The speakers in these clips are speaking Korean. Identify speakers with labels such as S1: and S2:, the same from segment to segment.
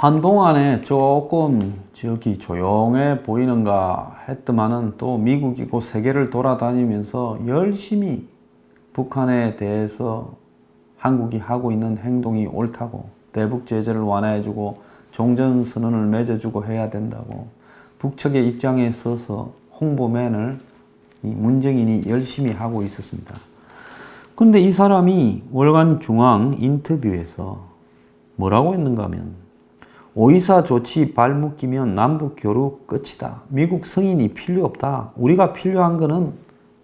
S1: 한동안에 조금 저기 조용해 보이는가 했더만은 또 미국이고 세계를 돌아다니면서 열심히 북한에 대해서 한국이 하고 있는 행동이 옳다고, 대북 제재를 완화해주고 종전선언을 맺어주고 해야 된다고 북측의 입장에 서서 홍보맨을 이 문정인이 열심히 하고 있었습니다. 그런데 이 사람이 월간 중앙 인터뷰에서 뭐라고 했는가 하면, 오이사 조치 발묶이면 남북 교류 끝이다. 미국 승인이 필요 없다. 우리가 필요한 거는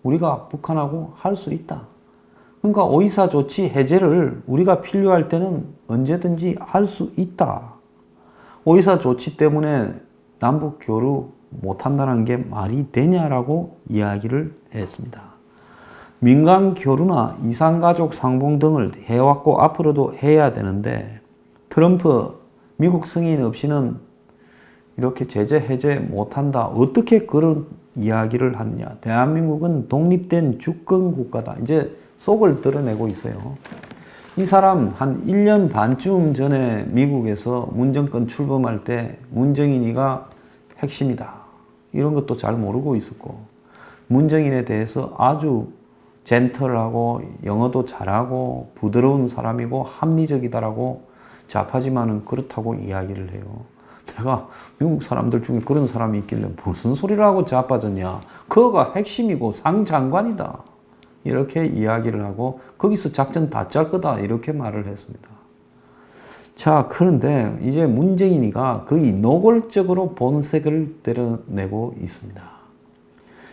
S1: 우리가 북한하고 할 수 있다. 그러니까 오이사 조치 해제를 우리가 필요할 때는 언제든지 할 수 있다. 오이사 조치 때문에 남북 교류 못한다는 게 말이 되냐라고 이야기를 했습니다. 민간 교류나 이산가족 상봉 등을 해왔고 앞으로도 해야 되는데 트럼프 미국 승인 없이는 이렇게 제재 해제 못한다. 어떻게 그런 이야기를 하느냐. 대한민국은 독립된 주권 국가다. 이제 속을 드러내고 있어요. 이 사람 한 1년 반쯤 전에 미국에서 문정권 출범할 때 문정인이가 핵심이다. 이런 것도 잘 모르고 있었고, 문정인에 대해서 아주 젠틀하고 영어도 잘하고 부드러운 사람이고 합리적이다라고 좌파지만은 그렇다고 이야기를 해요. 내가 미국 사람들 중에 그런 사람이 있길래 무슨 소리를 하고 좌파졌냐. 그거가 핵심이고 상장관이다. 이렇게 이야기를 하고 거기서 작전 다 짤 거다. 이렇게 말을 했습니다. 자, 그런데 이제 문정인이가 거의 노골적으로 본색을 드러내고 있습니다.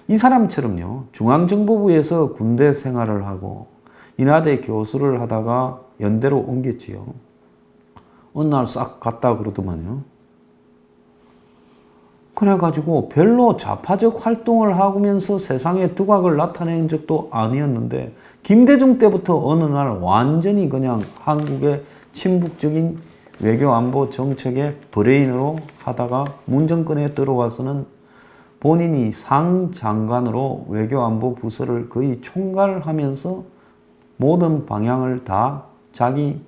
S1: 이 사람처럼요, 중앙정보부에서 군대 생활을 하고 인하대 교수를 하다가 연대로 옮겼지요. 어느 날 싹 갔다 그러더만요. 그래가지고 별로 좌파적 활동을 하면서 세상에 두각을 나타낸 적도 아니었는데 김대중 때부터 어느 날 완전히 그냥 한국의 친북적인 외교 안보 정책의 브레인으로 하다가 문정권에 들어와서는 본인이 상장관으로 외교 안보 부서를 거의 총괄하면서 모든 방향을 다 자기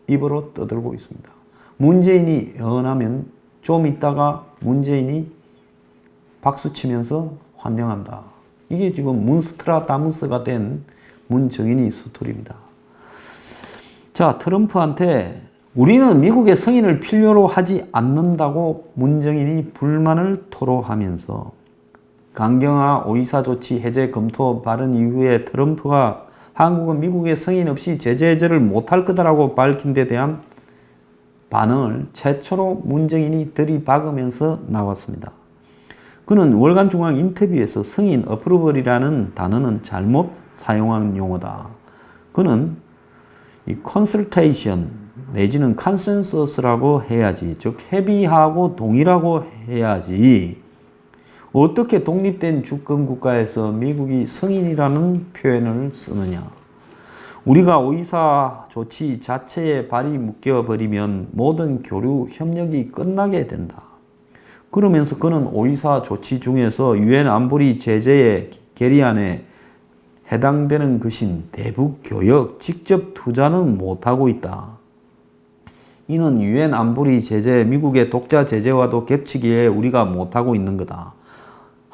S1: 입으로 떠들고 있습니다. 문재인이 연하면 좀 있다가 문재인이 박수치면서 환영한다. 이게 지금 문스트라다무스가 된 문정인이 스토리입니다. 자, 트럼프한테 우리는 미국의 승인을 필요로 하지 않는다고 문정인이 불만을 토로하면서 강경화 오이사 조치 해제 검토 발언 이후에 트럼프가 한국은 미국의 승인 없이 제재 해제를 못할 거다라고 밝힌 데 대한 반응을 최초로 문정인이 들이박으면서 나왔습니다. 그는 월간 중앙 인터뷰에서 승인 어프로벌이라는 단어는 잘못 사용한 용어다. 그는 이 컨설테이션 내지는 컨센서스라고 해야지, 즉 협의하고 동의라고 해야지, 어떻게 독립된 주권 국가에서 미국이 승인이라는 표현을 쓰느냐. 우리가 오이사 조치 자체에 발이 묶여버리면 모든 교류 협력이 끝나게 된다. 그러면서 그는 오이사 조치 중에서 유엔 안보리 제재의 결의안에 해당되는 것인 대북 교역 직접 투자는 못하고 있다. 이는 유엔 안보리 제재, 미국의 독자 제재와도 겹치기에 우리가 못하고 있는 거다.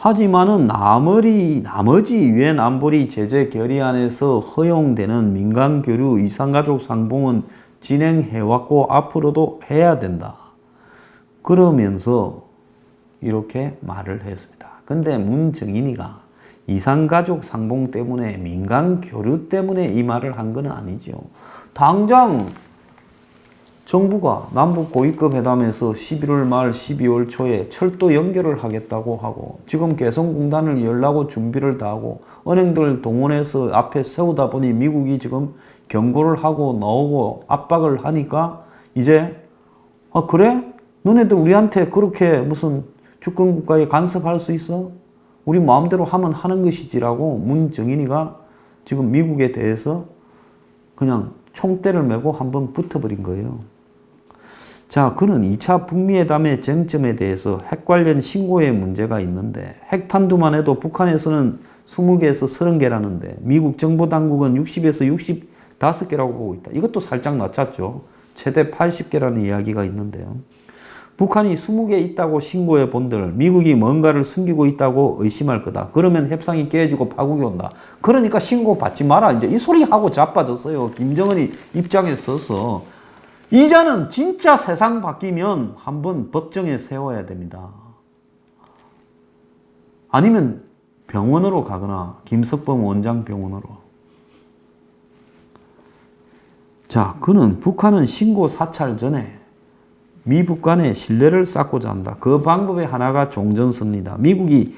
S1: 하지만은 나머지 유엔 안보리 제재 결의안에서 허용되는 민간 교류, 이산가족 상봉은 진행해왔고 앞으로도 해야 된다. 그러면서 이렇게 말을 했습니다. 근데 문정인이가 이산가족 상봉 때문에 민간 교류 때문에 이 말을 한 건 아니죠. 당장 정부가 남북 고위급 회담에서 11월 말 12월 초에 철도 연결을 하겠다고 하고 지금 개성공단을 열라고 준비를 다 하고 은행들 동원해서 앞에 세우다 보니 미국이 지금 경고를 하고 나오고 압박을 하니까 이제 그래? 너네들 우리한테 그렇게 무슨 주권국가에 간섭할 수 있어? 우리 마음대로 하면 하는 것이지라고 문정인이가 지금 미국에 대해서 그냥 총대를 메고 한번 붙어버린 거예요. 자, 그는 2차 북미회담의 쟁점에 대해서 핵 관련 신고에 문제가 있는데 핵탄두만 해도 북한에서는 20개에서 30개라는데 미국 정보당국은 60에서 65개라고 보고 있다. 이것도 살짝 낮췄죠. 최대 80개라는 이야기가 있는데요. 북한이 20개 있다고 신고해 본들 미국이 뭔가를 숨기고 있다고 의심할 거다. 그러면 협상이 깨지고 파국이 온다. 그러니까 신고 받지 마라. 이제 이 소리 하고 자빠졌어요. 김정은이 입장에 서서. 이자는 진짜 세상 바뀌면 한번 법정에 세워야 됩니다. 아니면 병원으로 가거나 김석범 원장 병원으로. 자, 그는 북한은 신고 사찰 전에 미북 간의 신뢰를 쌓고자 한다. 그 방법의 하나가 종전선언이다. 미국이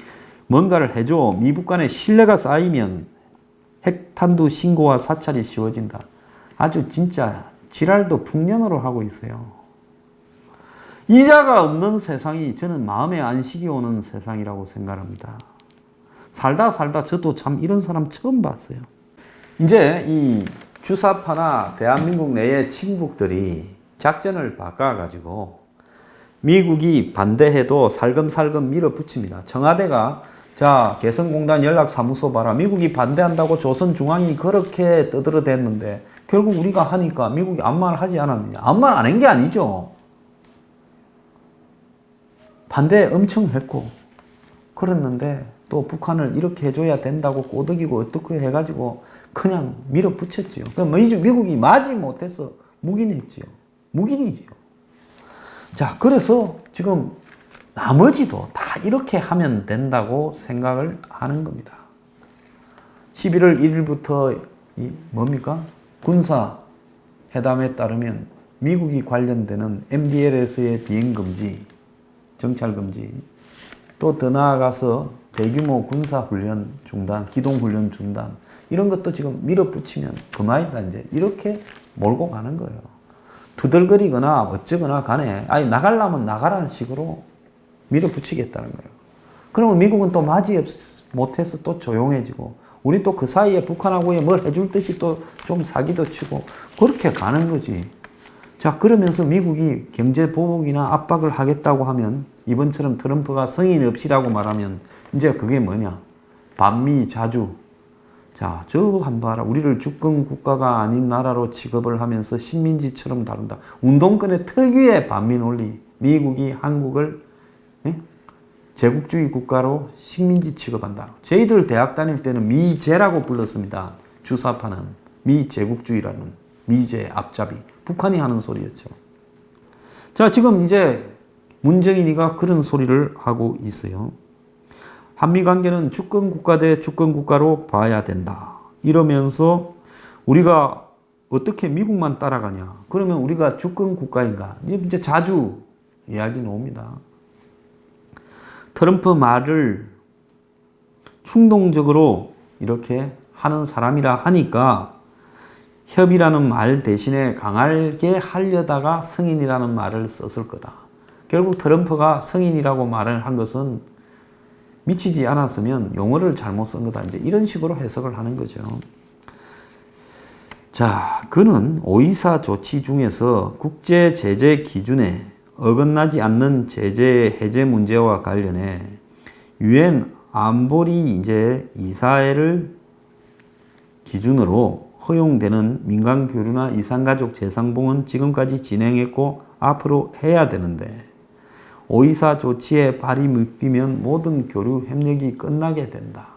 S1: 뭔가를 해줘 미북 간의 신뢰가 쌓이면 핵탄두 신고와 사찰이 쉬워진다. 아주 진짜 지랄도 풍년으로 하고 있어요. 이자가 없는 세상이 저는 마음의 안식이 오는 세상이라고 생각합니다. 살다 저도 참 이런 사람 처음 봤어요. 이제 이 주사파나 대한민국 내의 친북들이 작전을 바꿔가지고 미국이 반대해도 살금살금 밀어붙입니다. 청와대가 자 개성공단 연락사무소 봐라. 미국이 반대한다고 조선중앙이 그렇게 떠들어댔는데 결국 우리가 하니까 미국이 아무 말 하지 않았느냐. 아무 말 안 한 게 아니죠. 반대 엄청 했고 그랬는데 또 북한을 이렇게 해줘야 된다고 꼬드기고 어떻게 해가지고 그냥 밀어붙였지요. 미국이 맞이 못해서 묵인했지요. 묵인이지요. 자, 그래서 지금 나머지도 다 이렇게 하면 된다고 생각을 하는 겁니다. 11월 1일부터 뭡니까? 군사 회담에 따르면 미국이 관련되는 MDL에서의 비행금지, 정찰금지, 또 더 나아가서 대규모 군사훈련 중단, 기동훈련 중단, 이런 것도 지금 밀어붙이면 그만이다. 이제 이렇게 몰고 가는 거예요. 투덜거리거나 어쩌거나 간에 아니 나가려면 나가라는 식으로 밀어붙이겠다는 거예요. 그러면 미국은 또 맞이 못해서 또 조용해지고 우리 또 그 사이에 북한하고 뭘 해줄 듯이 또 좀 사기도 치고 그렇게 가는 거지. 자, 그러면서 미국이 경제 보복이나 압박을 하겠다고 하면 이번처럼 트럼프가 성인 없이라고 말하면 이제 그게 뭐냐. 반미 자주. 자, 저거 한번 봐라. 우리를 주권 국가가 아닌 나라로 취급을 하면서 식민지처럼 다룬다. 운동권의 특유의 반미 논리. 미국이 한국을 제국주의 국가로 식민지 취급한다. 저희들 대학 다닐 때는 미제라고 불렀습니다. 주사파는 미제국주의라는 미제 앞잡이. 북한이 하는 소리였죠. 자, 지금 이제 문정인이가 그런 소리를 하고 있어요. 한미관계는 주권국가 대 주권국가로 봐야 된다. 이러면서 우리가 어떻게 미국만 따라가냐. 그러면 우리가 주권국가인가. 이제 자주 이야기 나옵니다. 트럼프 말을 충동적으로 이렇게 하는 사람이라 하니까 협의라는 말 대신에 강하게 하려다가 성인이라는 말을 썼을 거다. 결국 트럼프가 성인이라고 말을 한 것은 미치지 않았으면 용어를 잘못 쓴 거다. 이제 이런 식으로 해석을 하는 거죠. 자, 그는 오이사 조치 중에서 국제 제재 기준에 어긋나지 않는 제재 해제 문제와 관련해 유엔 안보리 이제 이사회를 기준으로 허용되는 민간 교류나 이산가족 재상봉은 지금까지 진행했고 앞으로 해야 되는데 오이사 조치에 발이 묶이면 모든 교류 협력이 끝나게 된다.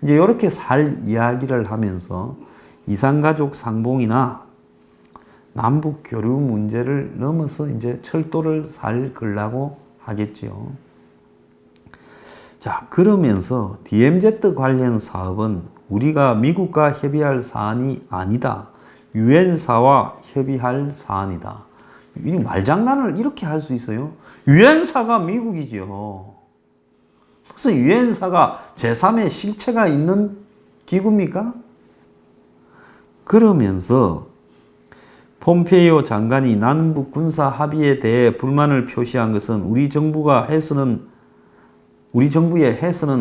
S1: 이제 이렇게 살 이야기를 하면서 이산가족 상봉이나 남북 교류 문제를 넘어서 이제 철도를 살 걸라고 하겠지요. 자, 그러면서 DMZ 관련 사업은 우리가 미국과 협의할 사안이 아니다. 유엔사와 협의할 사안이다. 이 말장난을 이렇게 할 수 있어요? 유엔사가 미국이지요. 무슨 유엔사가 제3의 실체가 있는 기구입니까? 그러면서 폼페이오 장관이 남북 군사 합의에 대해 불만을 표시한 것은 우리 정부의 해서는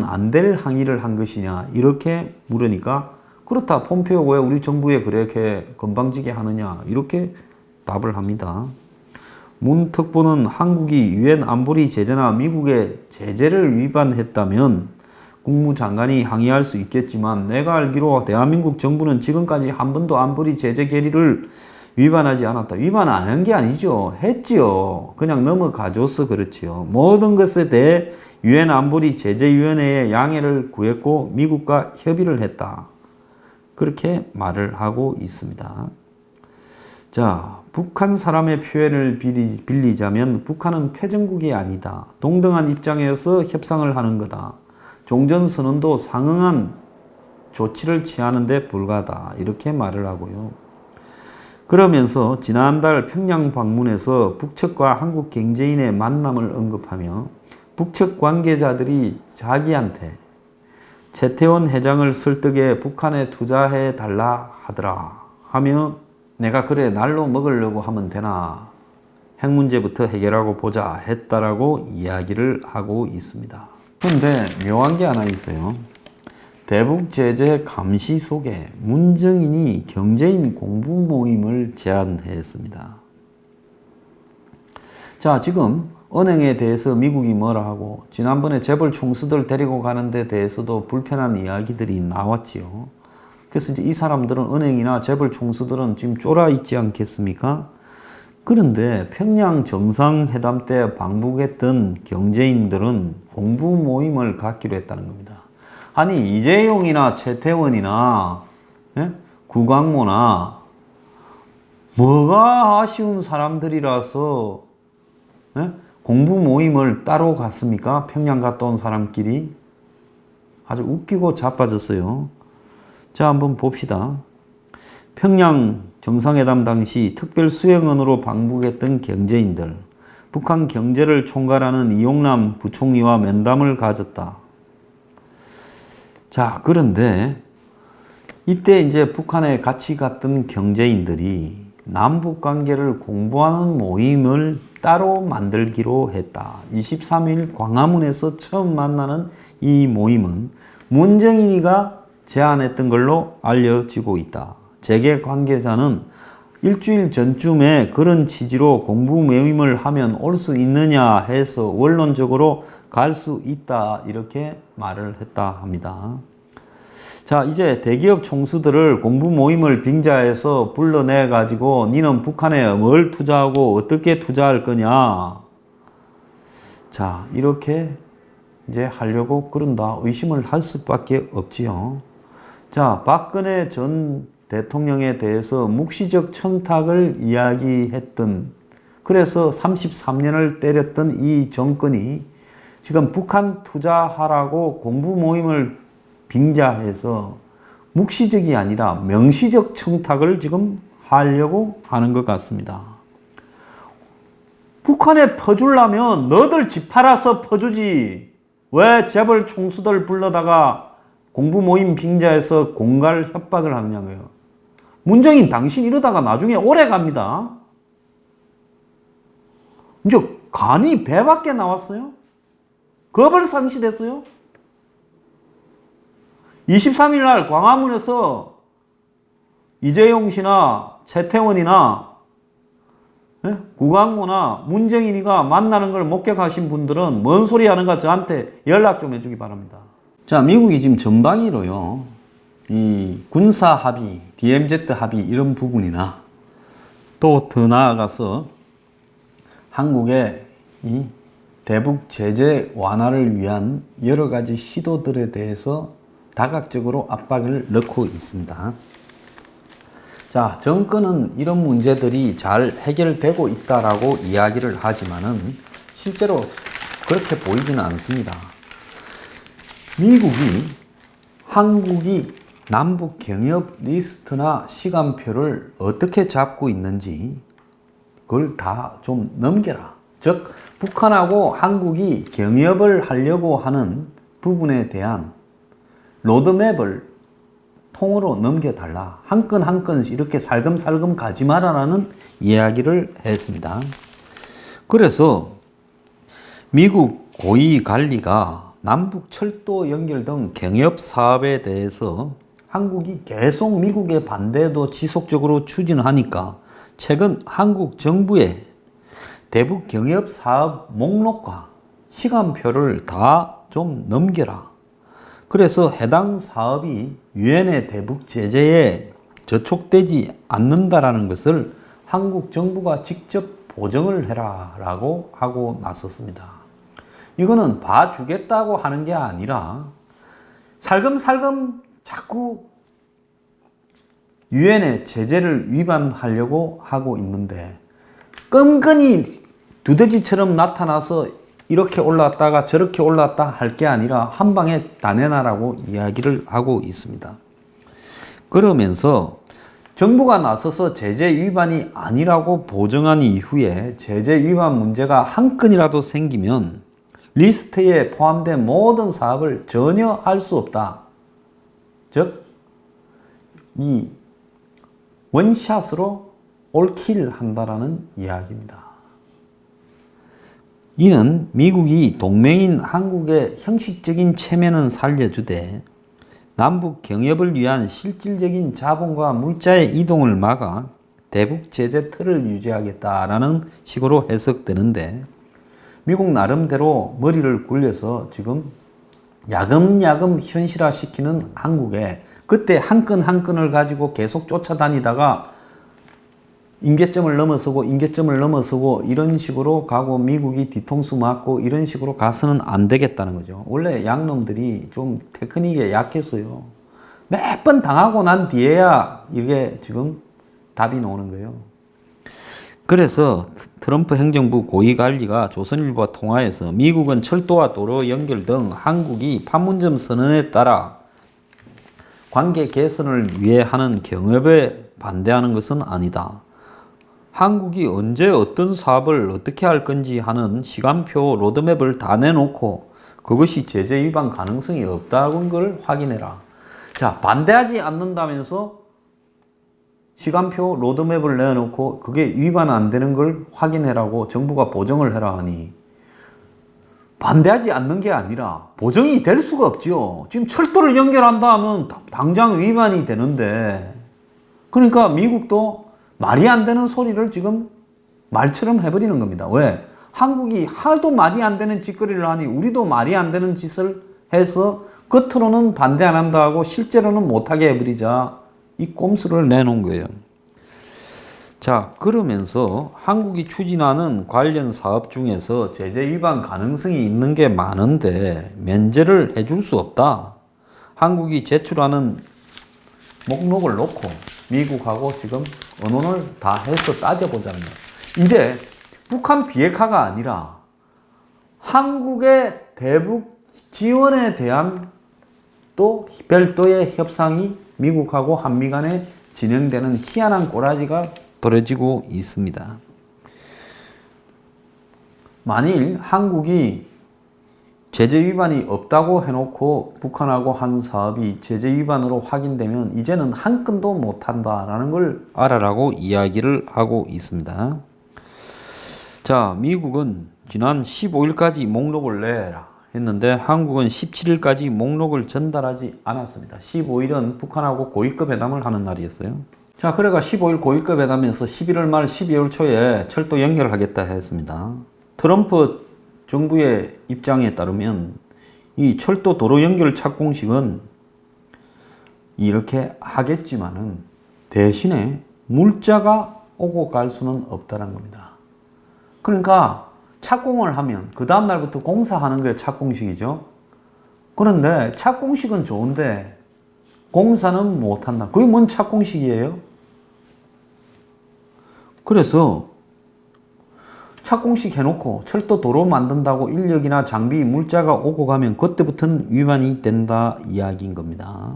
S1: 안 될 항의를 한 것이냐 이렇게 물으니까 그렇다. 폼페이오가 왜 우리 정부에 그렇게 건방지게 하느냐 이렇게 답을 합니다. 문 특보는 한국이 유엔 안보리 제재나 미국의 제재를 위반했다면 국무장관이 항의할 수 있겠지만 내가 알기로 대한민국 정부는 지금까지 한 번도 안보리 제재 결의를 위반하지 않았다. 위반 안 한 게 아니죠. 했지요. 그냥 넘어가줘서 그렇지요. 모든 것에 대해 유엔 안보리 제재위원회에 양해를 구했고 미국과 협의를 했다. 그렇게 말을 하고 있습니다. 자, 북한 사람의 표현을 빌리자면 북한은 패전국이 아니다. 동등한 입장에서 협상을 하는 거다. 종전선언도 상응한 조치를 취하는 데 불과하다. 이렇게 말을 하고요. 그러면서 지난달 평양 방문에서 북측과 한국 경제인의 만남을 언급하며 북측 관계자들이 자기한테 최태원 회장을 설득해 북한에 투자해 달라 하더라 하며 내가 그래 날로 먹으려고 하면 되나 핵 문제부터 해결하고 보자 했다라고 이야기를 하고 있습니다. 그런데 묘한 게 하나 있어요. 대북 제재 감시 속에 문정인이 경제인 공부 모임을 제안했습니다. 자, 지금 은행에 대해서 미국이 뭐라 하고 지난번에 재벌 총수들 데리고 가는 데 대해서도 불편한 이야기들이 나왔지요. 그래서 이제 이 사람들은 은행이나 재벌 총수들은 지금 쫄아 있지 않겠습니까? 그런데 평양 정상회담 때 방북했던 경제인들은 공부 모임을 갖기로 했다는 겁니다. 아니 이재용이나 최태원이나 구광모나 뭐가 아쉬운 사람들이라서 공부 모임을 따로 갔습니까? 평양 갔다 온 사람끼리 아주 웃기고 자빠졌어요. 자, 한번 봅시다. 평양 정상회담 당시 특별 수행원으로 방북했던 경제인들, 북한 경제를 총괄하는 이용남 부총리와 면담을 가졌다. 자, 그런데 이때 이제 북한에 같이 갔던 경제인들이 남북 관계를 공부하는 모임을 따로 만들기로 했다. 23일 광화문에서 처음 만나는 이 모임은 문정인이가 제안했던 걸로 알려지고 있다. 재계 관계자는 일주일 전쯤에 그런 취지로 공부 모임을 하면 올 수 있느냐 해서 원론적으로 갈 수 있다 이렇게 말을 했다 합니다. 자, 이제 대기업 총수들을 공부 모임을 빙자해서 불러내 가지고 니는 북한에 뭘 투자하고 어떻게 투자할 거냐. 자, 이렇게 이제 하려고 그런다. 의심을 할 수밖에 없지요. 자, 박근혜 전 대통령에 대해서 묵시적 청탁을 이야기했던, 그래서 33년을 때렸던 이 정권이 지금 북한 투자하라고 공부 모임을 빙자해서 묵시적이 아니라 명시적 청탁을 지금 하려고 하는 것 같습니다. 북한에 퍼주려면 너들 집 팔아서 퍼주지. 왜 재벌 총수들 불러다가 공부 모임 빙자해서 공갈 협박을 하느냐고요. 문정인 당신 이러다가 나중에 오래 갑니다. 이제 간이 배밖에 나왔어요. 겁을 상실했어요. 23일 날 광화문에서 이재용 씨나 최태원이나 구광모나 문정인이가 만나는 걸 목격하신 분들은 뭔 소리 하는가 저한테 연락 좀 해주기 바랍니다. 자, 미국이 지금 전방위로요, 이 군사 합의, DMZ 합의 이런 부분이나 또 더 나아가서 한국의 이 대북 제재 완화를 위한 여러 가지 시도들에 대해서 다각적으로 압박을 넣고 있습니다. 자, 정권은 이런 문제들이 잘 해결되고 있다라고 이야기를 하지만은 실제로 그렇게 보이지는 않습니다. 미국이 한국이 남북 경협 리스트나 시간표를 어떻게 잡고 있는지 그걸 다 좀 넘겨라. 즉 북한하고 한국이 경협을 하려고 하는 부분에 대한 로드맵을 통으로 넘겨달라. 한 건 한 건씩 이렇게 살금살금 가지 마라라는 이야기를 했습니다. 그래서 미국 고위 관리가 남북 철도 연결 등 경협 사업에 대해서 한국이 계속 미국의 반대도 지속적으로 추진하니까 최근 한국 정부의 대북 경협 사업 목록과 시간표를 다 좀 넘겨라. 그래서 해당 사업이 유엔의 대북 제재에 저촉되지 않는다라는 것을 한국 정부가 직접 보정을 해라 라고 하고 나섰습니다. 이거는 봐주겠다고 하는 게 아니라 살금살금 자꾸 유엔의 제재를 위반하려고 하고 있는데 끈끈이 두더지처럼 나타나서 이렇게 올라왔다가 저렇게 올라왔다 할 게 아니라 한 방에 다 내놔라고 이야기를 하고 있습니다. 그러면서 정부가 나서서 제재 위반이 아니라고 보정한 이후에 제재 위반 문제가 한 건이라도 생기면 리스트에 포함된 모든 사업을 전혀 할 수 없다. 즉, 이 원샷으로 올킬 한다라는 이야기입니다. 이는 미국이 동맹인 한국의 형식적인 체면은 살려주되 남북 경협을 위한 실질적인 자본과 물자의 이동을 막아 대북 제재 틀을 유지하겠다라는 식으로 해석되는데 미국 나름대로 머리를 굴려서 지금 야금야금 현실화시키는 한국에 그때 한 건 한 건을 가지고 계속 쫓아다니다가 임계점을 넘어서고 이런 식으로 가고 미국이 뒤통수 맞고 이런 식으로 가서는 안 되겠다는 거죠. 원래 양놈들이 좀 테크닉에 약해서요. 몇 번 당하고 난 뒤에야 이게 지금 답이 나오는 거예요. 그래서 트럼프 행정부 고위관리가 조선일보와 통화해서 미국은 철도와 도로 연결 등 한국이 판문점 선언에 따라 관계 개선을 위해 하는 경협에 반대하는 것은 아니다. 한국이 언제 어떤 사업을 어떻게 할 건지 하는 시간표 로드맵을 다 내놓고 그것이 제재 위반 가능성이 없다는 걸 확인해라. 자, 반대하지 않는다면서 시간표 로드맵을 내놓고 그게 위반 안 되는 걸 확인해라고 정부가 보정을 해라 하니 반대하지 않는 게 아니라 보정이 될 수가 없죠. 지금 철도를 연결한다 하면 당장 위반이 되는데 그러니까 미국도 말이 안 되는 소리를 지금 말처럼 해버리는 겁니다. 왜? 한국이 하도 말이 안 되는 짓거리를 하니 우리도 말이 안 되는 짓을 해서 겉으로는 반대 안 한다 하고 실제로는 못하게 해버리자 이 꼼수를 내놓은 거예요. 자, 그러면서 한국이 추진하는 관련 사업 중에서 제재 위반 가능성이 있는 게 많은데 면제를 해줄 수 없다. 한국이 제출하는 목록을 놓고 미국하고 지금 의논을 다 해서 따져보자는 거예요. 이제 북한 비핵화가 아니라 한국의 대북 지원에 대한 또 별도의 협상이 미국하고 한미 간에 진행되는 희한한 꼬라지가 벌어지고 있습니다. 만일 한국이 제재 위반이 없다고 해놓고 북한하고 한 사업이 제재 위반으로 확인되면 이제는 한 건도 못한다라는 걸 알아라고 이야기를 하고 있습니다. 자, 미국은 지난 15일까지 목록을 내라 했는데 한국은 17일까지 목록을 전달하지 않았습니다. 15일은 북한하고 고위급 회담을 하는 날이었어요. 자, 그래가 15일 고위급 회담에서 11월 말 12월 초에 철도 연결하겠다 했습니다. 트럼프 정부의 입장에 따르면 이 철도 도로 연결 착공식은 이렇게 하겠지만은 대신에 물자가 오고 갈 수는 없다는 겁니다. 그러니까 착공을 하면 그 다음 날부터 공사하는 게 착공식이죠. 그런데 착공식은 좋은데 공사는 못한다. 그게 뭔 착공식이에요? 그래서 착공식 해놓고 철도 도로 만든다고 인력이나 장비, 물자가 오고 가면 그때부터는 위반이 된다 이야기인 겁니다.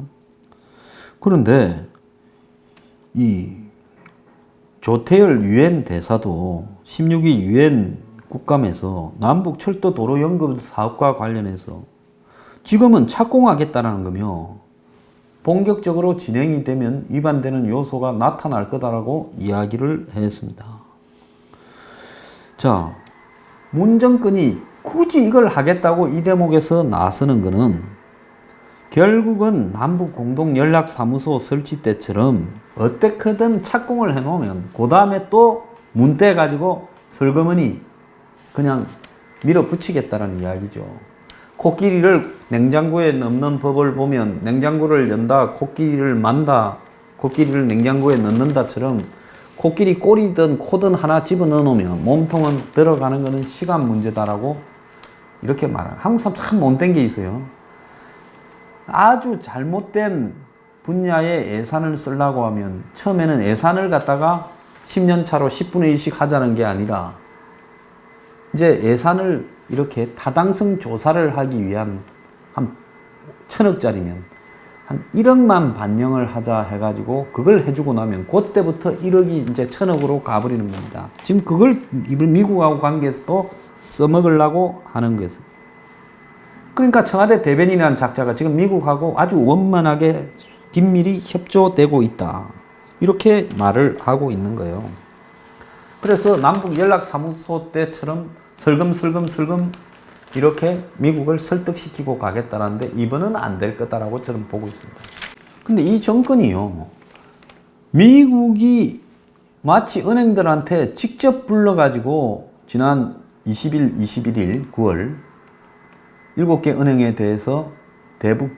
S1: 그런데 이 조태열 유엔 대사도 16일 유엔 국감에서 남북 철도 도로 연결 사업과 관련해서 지금은 착공하겠다는 거며 본격적으로 진행이 되면 위반되는 요소가 나타날 거다라고 이야기를 했습니다. 자, 문 정권이 굳이 이걸 하겠다고 이 대목에서 나서는 거는 결국은 남북 공동 연락사무소 설치 때처럼 어떻게든 착공을 해놓으면 그 다음에 또 문대 가지고 설거머니 그냥 밀어붙이겠다는 이야기죠. 코끼리를 냉장고에 넣는 법을 보면 냉장고를 연다, 코끼리를 만다, 코끼리를 냉장고에 넣는다처럼 코끼리 꼬리든 코든 하나 집어넣어 놓으면 몸통은 들어가는 것은 시간 문제다라고 이렇게 말하는. 한국 사람 참 못된 게 있어요. 아주 잘못된 분야에 예산을 쓰려고 하면 처음에는 예산을 갖다가 10년 차로 10분의 1씩 하자는 게 아니라 이제 예산을 이렇게 타당성 조사를 하기 위한 한 1,000억짜리면 한 1억만 반영을 하자 해가지고 그걸 해주고 나면 그때부터 1억이 이제 1,000억으로 가버리는 겁니다. 지금 그걸 미국하고 관계에서도 써먹으려고 하는 거예요. 그러니까 청와대 대변인이라는 작자가 지금 미국하고 아주 원만하게 긴밀히 협조되고 있다. 이렇게 말을 하고 있는 거예요. 그래서 남북 연락사무소 때처럼 슬금슬금 이렇게 미국을 설득시키고 가겠다는데 이번은 안 될 거다라고 저는 보고 있습니다. 근데 이 정권이요, 미국이 마치 은행들한테 직접 불러가지고 지난 20일, 21일, 9월 7개 은행에 대해서 대북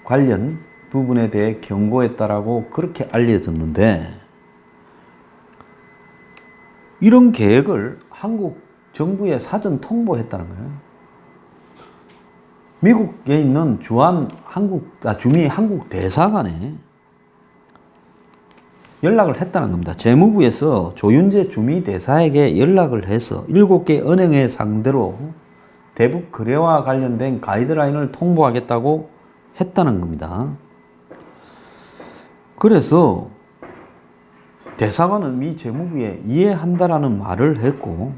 S1: 관련 부분에 대해 경고했다라고 그렇게 알려졌는데, 이런 계획을 한국 정부에 사전 통보했다는 거예요. 미국에 있는 주미 한국 대사관에 연락을 했다는 겁니다. 재무부에서 조윤재 주미 대사에게 연락을 해서 7개 은행의 상대로 대북 거래와 관련된 가이드라인을 통보하겠다고 했다는 겁니다. 그래서 대사관은 미 재무부에 이해한다라는 말을 했고,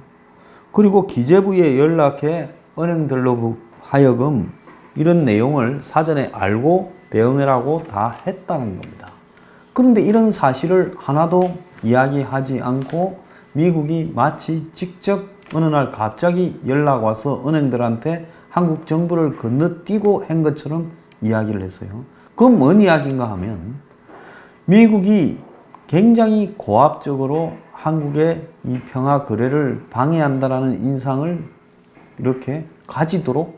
S1: 그리고 기재부에 연락해 은행들로 하여금 이런 내용을 사전에 알고 대응하라고 다 했다는 겁니다. 그런데 이런 사실을 하나도 이야기하지 않고 미국이 마치 직접 어느 날 갑자기 연락 와서 은행들한테 한국 정부를 건너뛰고 한 것처럼 이야기를 했어요. 그건 뭔 이야기인가 하면 미국이 굉장히 고압적으로 한국의 이 평화 거래를 방해한다라는 인상을 이렇게 가지도록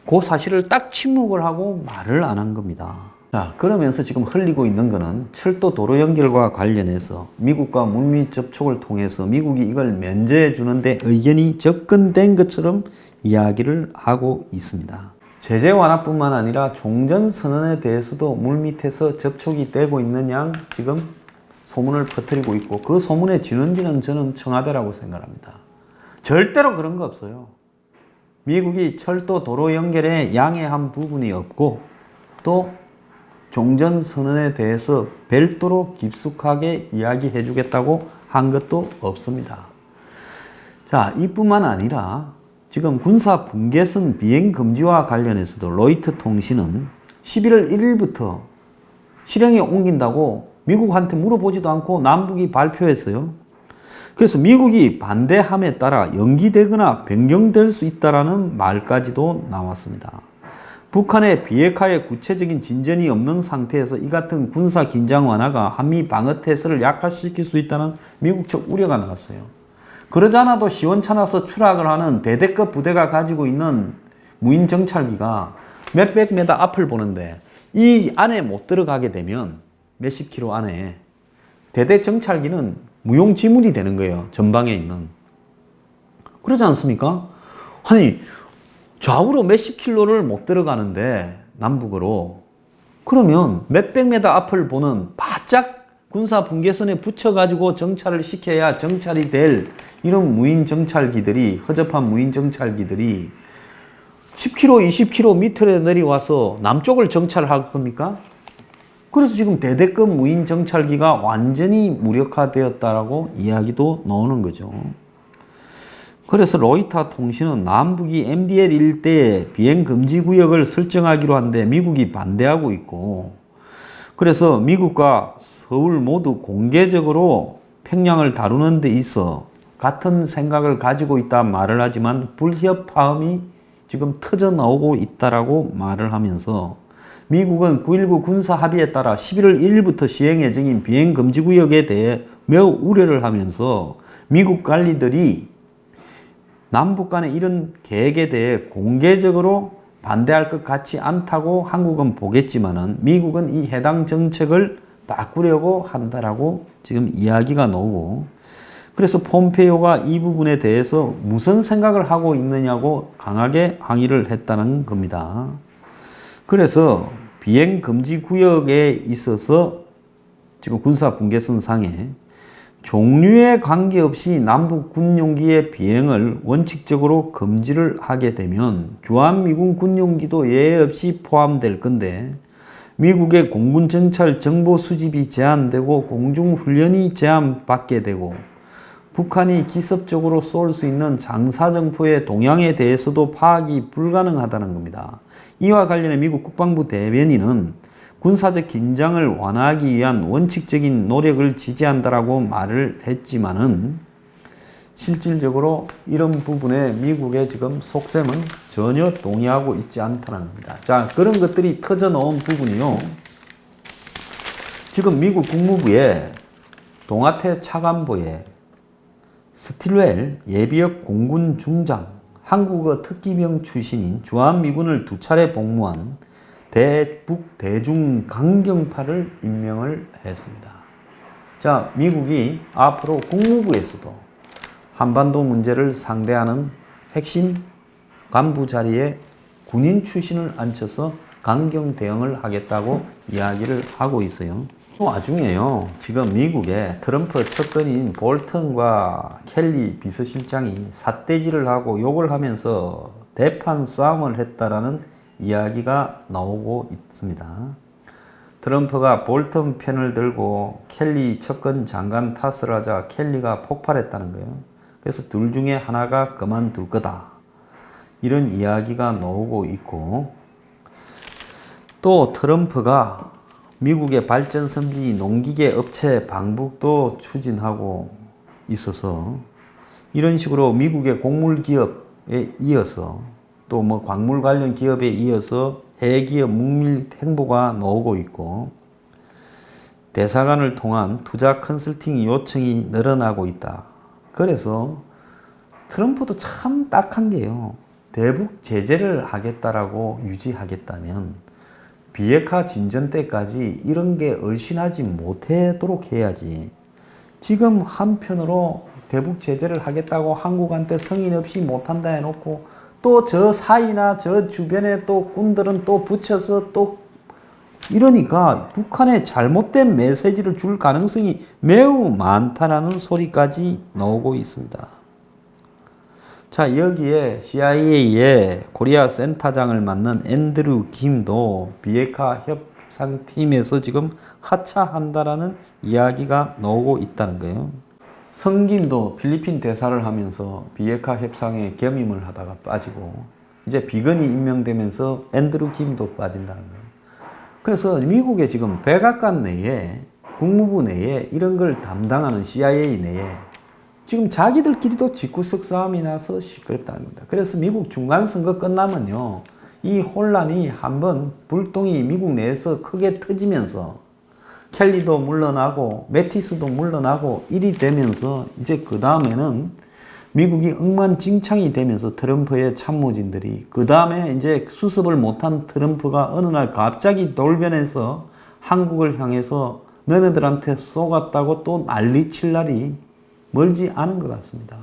S1: 그 사실을 딱 침묵을 하고 말을 안 한 겁니다. 자, 그러면서 지금 흘리고 있는 거는 철도 도로 연결과 관련해서 미국과 물밑 접촉을 통해서 미국이 이걸 면제해 주는데 의견이 접근된 것처럼 이야기를 하고 있습니다. 제재 완화뿐만 아니라 종전선언에 대해서도 물밑에서 접촉이 되고 있는 양 지금 소문을 퍼뜨리고 있고, 그 소문의 진원지는 저는 청와대라고 생각합니다. 절대로 그런 거 없어요. 미국이 철도 도로 연결에 양해한 부분이 없고, 또 종전선언에 대해서 별도로 깊숙하게 이야기해 주겠다고 한 것도 없습니다. 자, 이뿐만 아니라 지금 군사 분계선 비행 금지와 관련해서도 로이터 통신은 11월 1일부터 실행에 옮긴다고 미국한테 물어보지도 않고 남북이 발표했어요. 그래서 미국이 반대함에 따라 연기되거나 변경될 수 있다라는 말까지도 나왔습니다. 북한의 비핵화에 구체적인 진전이 없는 상태에서 이 같은 군사 긴장 완화가 한미 방어 태세를 약화시킬 수 있다는 미국 측 우려가 나왔어요. 그러지 않아도 시원찮아서 추락을 하는 대대급 부대가 가지고 있는 무인 정찰기가 몇백 메다 앞을 보는데 이 안에 못 들어가게 되면 몇십 킬로 안에 대대 정찰기는 무용지물이 되는 거예요. 전방에 있는. 그러지 않습니까? 아니, 좌우로 몇십 킬로를 못 들어가는데 남북으로, 그러면 몇백 메다 앞을 보는 바짝 군사 분계선에 붙여가지고 정찰을 시켜야 정찰이 될 이런 무인 정찰기들이, 허접한 무인 정찰기들이 10km, 20km 밑으로 내려와서 남쪽을 정찰할 겁니까? 그래서 지금 대대급 무인 정찰기가 완전히 무력화되었다라고 이야기도 나오는 거죠. 그래서 로이터 통신은 남북이 MDL 일대에 비행 금지 구역을 설정하기로 한데 미국이 반대하고 있고, 그래서 미국과 서울 모두 공개적으로 평양을 다루는 데 있어 같은 생각을 가지고 있다 말을 하지만 불협화음이 지금 터져 나오고 있다라고 말을 하면서, 미국은 9.19 군사 합의에 따라 11월 1일부터 시행 예정인 비행 금지 구역에 대해 매우 우려를 하면서 미국 관리들이 남북 간의 이런 계획에 대해 공개적으로 반대할 것 같지 않다고 한국은 보겠지만은 미국은 이 해당 정책을 바꾸려고 한다라고 지금 이야기가 나오고, 그래서 폼페이오가 이 부분에 대해서 무슨 생각을 하고 있느냐고 강하게 항의를 했다는 겁니다. 그래서 비행 금지 구역에 있어서 지금 군사 분계선 상에 종류에 관계없이 남북 군용기의 비행을 원칙적으로 금지를 하게 되면 주한미군 군용기도 예외 없이 포함될 건데, 미국의 공군 정찰 정보 수집이 제한되고 공중훈련이 제한받게 되고 북한이 기습적으로 쏠 수 있는 장사정포의 동향에 대해서도 파악이 불가능하다는 겁니다. 이와 관련해 미국 국방부 대변인은 군사적 긴장을 완화하기 위한 원칙적인 노력을 지지한다라고 말을 했지만은 실질적으로 이런 부분에 미국의 지금 속셈은 전혀 동의하고 있지 않다는 겁니다. 자, 그런 것들이 터져 나온 부분이요. 지금 미국 국무부의 동아태 차관보에 스틸웰 예비역 공군 중장, 한국어 특기병 출신인 주한미군을 2차례 복무한 대북 대중 강경파를 임명을 했습니다. 자, 미국이 앞으로 국무부에서도 한반도 문제를 상대하는 핵심 간부 자리에 군인 출신을 앉혀서 강경 대응을 하겠다고 이야기를 하고 있어요. 그 와중에요, 지금 미국의 트럼프 측근인 볼턴과 켈리 비서실장이 삿대질을 하고 욕을 하면서 대판 싸움을 했다라는 이야기가 나오고 있습니다. 트럼프가 볼턴 편을 들고 켈리 측근 장관 탓을 하자 켈리가 폭발했다는 거예요. 그래서 둘 중에 하나가 그만둘 거다, 이런 이야기가 나오고 있고, 또 트럼프가 미국의 발전선비 농기계 업체 방북도 추진하고 있어서 이런 식으로 미국의 곡물 기업에 이어서 또 뭐 광물 관련 기업에 이어서 해외 기업 묵밀 행보가 나오고 있고, 대사관을 통한 투자 컨설팅 요청이 늘어나고 있다. 그래서 트럼프도 참 딱한 게요, 대북 제재를 하겠다라고 유지하겠다면 비핵화 진전 때까지 이런 게 얼씬하지 못하도록 해야지. 지금 한편으로 대북 제재를 하겠다고 한국한테 성의 없이 못한다 해놓고 또 저 사이나 저 주변에 또 꾼들은 또 붙여서 또 이러니까 북한에 잘못된 메시지를 줄 가능성이 매우 많다라는 소리까지 나오고 있습니다. 자, 여기에 CIA의 코리아 센터장을 맡는 앤드류 김도 비핵화 협상팀에서 지금 하차한다라는 이야기가 나오고 있다는 거예요. 성김도 필리핀 대사를 하면서 비핵화 협상에 겸임을 하다가 빠지고 이제 비건이 임명되면서 앤드류 김도 빠진다는 거예요. 그래서 미국의 지금 백악관 내에, 국무부 내에 이런 걸 담당하는 CIA 내에 지금 자기들끼리도 집구석 싸움이 나서 시끄럽다는 겁니다. 그래서 미국 중간선거 끝나면요, 이 혼란이 한번 불똥이 미국 내에서 크게 터지면서 켈리도 물러나고 매티스도 물러나고 일이 되면서 이제 그 다음에는 미국이 엉망진창이 되면서 트럼프의 참모진들이, 그 다음에 이제 수습을 못한 트럼프가 어느 날 갑자기 돌변해서 한국을 향해서 너네들한테 쏘갔다고 또 난리칠 날이 멀지 않은 것 같습니다.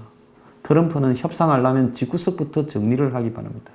S1: 트럼프는 협상하려면 집구석부터 정리를 하기 바랍니다.